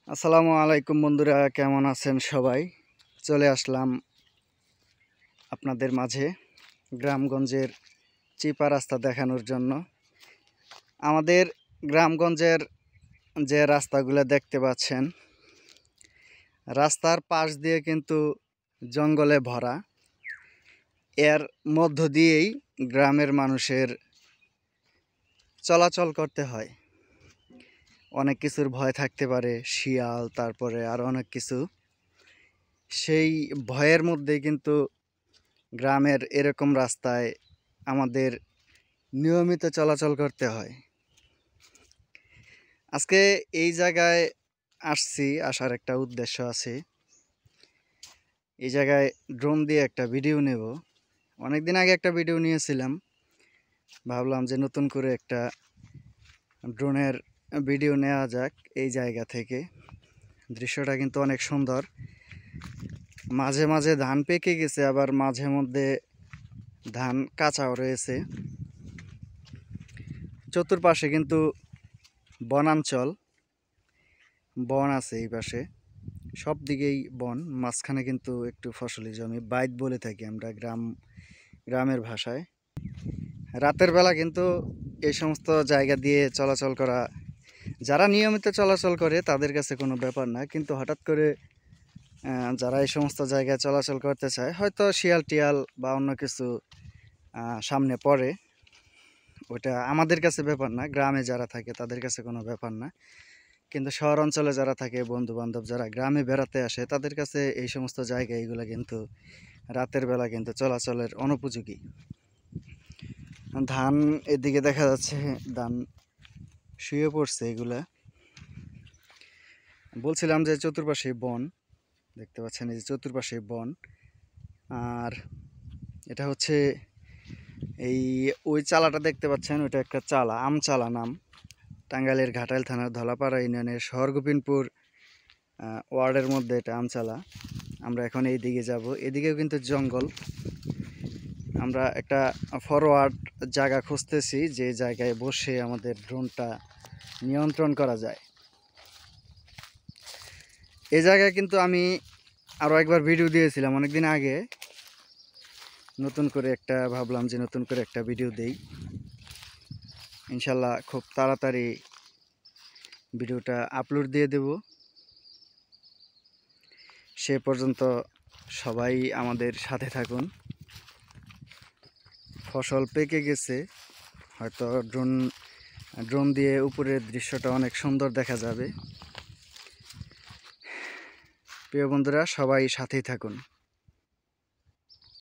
আসসালামু আলাইকুম বন্ধুরা, কেমন আছেন সবাই? চলে আসলাম আপনাদের মাঝে গ্রামগঞ্জের চিপা রাস্তা দেখানোর জন্য। আমাদের গ্রামগঞ্জের যে রাস্তাগুলো দেখতে পাচ্ছেন, রাস্তার পাশ দিয়ে কিন্তু জঙ্গলে ভরা। এর মধ্য দিয়েই গ্রামের মানুষের চলাচল করতে হয়। অনেক কিছুর ভয় থাকতে পারে, শিয়াল, তারপরে আরও অনেক কিছু। সেই ভয়ের মধ্যেই কিন্তু গ্রামের এরকম রাস্তায় আমাদের নিয়মিত চলাচল করতে হয়। আজকে এই জায়গায় আসার একটা উদ্দেশ্য আছে। এই জায়গায় ড্রোন দিয়ে একটা ভিডিও নেব। অনেকদিন আগে একটা ভিডিও নিয়েছিলাম, ভাবলাম যে নতুন করে একটা ড্রোনের ভিডিও নেওয়া যাক এই জায়গা থেকে। দৃশ্যটা কিন্তু অনেক সুন্দর। মাঝে মাঝে ধান পেকে গেছে, আবার মাঝে মধ্যে ধান কাঁচাও রয়েছে। চতুর্পাশে কিন্তু বনাঞ্চল, বন আছে এই পাশে, সব দিকেই বন। মাঝখানে কিন্তু একটু ফসলি জমি, বাইত বলে থাকি আমরা গ্রামের ভাষায়। রাতের বেলা কিন্তু এই সমস্ত জায়গা দিয়ে চলাচল করা, যারা নিয়মিত চলাচল করে তাদের কাছে কোনো ব্যাপার না, কিন্তু হঠাৎ করে যারা এই সমস্ত জায়গায় চলাচল করতে চায়, হয়তো শিয়াল টিয়াল বা অন্য কিছু সামনে পড়ে, ওটা আমাদের কাছে ব্যাপার না। গ্রামে যারা থাকে তাদের কাছে কোনো ব্যাপার না, কিন্তু শহর অঞ্চলে যারা থাকে, বন্ধু বান্ধব যারা গ্রামে বেড়াতে আসে, তাদের কাছে এই সমস্ত জায়গা এগুলো কিন্তু রাতের বেলা কিন্তু চলাচলের অনুপযোগী। ধান এদিকে দেখা যাচ্ছে, ধান শুয়ে পড়ছে এগুলা। বলছিলাম যে চতুর্পাশে বন দেখতে পাচ্ছেন, এই যে চতুর্পাশে বন। আর এটা হচ্ছে এই ওই চালাটা দেখতে পাচ্ছেন, ওইটা একটা চালা, আম চালা নাম। টাঙ্গাইলের ঘাটাইল থানার ধলাপাড়া ইউনিয়নের শহরগোবিন্দপুর ওয়ার্ডের মধ্যে এটা আমচালা। আমরা এখন এই দিকে যাব, এদিকেও কিন্তু জঙ্গল। আমরা একটা ফরওয়ার্ড জায়গা খুঁজতেছি, যে জায়গায় বসে আমাদের ড্রোনটা নিয়ন্ত্রণ করা যায়। এই জায়গায় কিন্তু আমি আরও একবার ভিডিও দিয়েছিলাম অনেকদিন আগে। ভাবলাম যে নতুন করে একটা ভিডিও দেই। ইনশাল্লাহ খুব তাড়াতাড়ি ভিডিওটা আপলোড দিয়ে দেব। সে পর্যন্ত সবাই আমাদের সাথে থাকুন। ফসল পেকে গেছে, হয়তো ড্রোন দিয়ে উপরের দৃশ্যটা অনেক সুন্দর দেখা যাবে। প্রিয় বন্ধুরা, সবাই সাথেই থাকুন।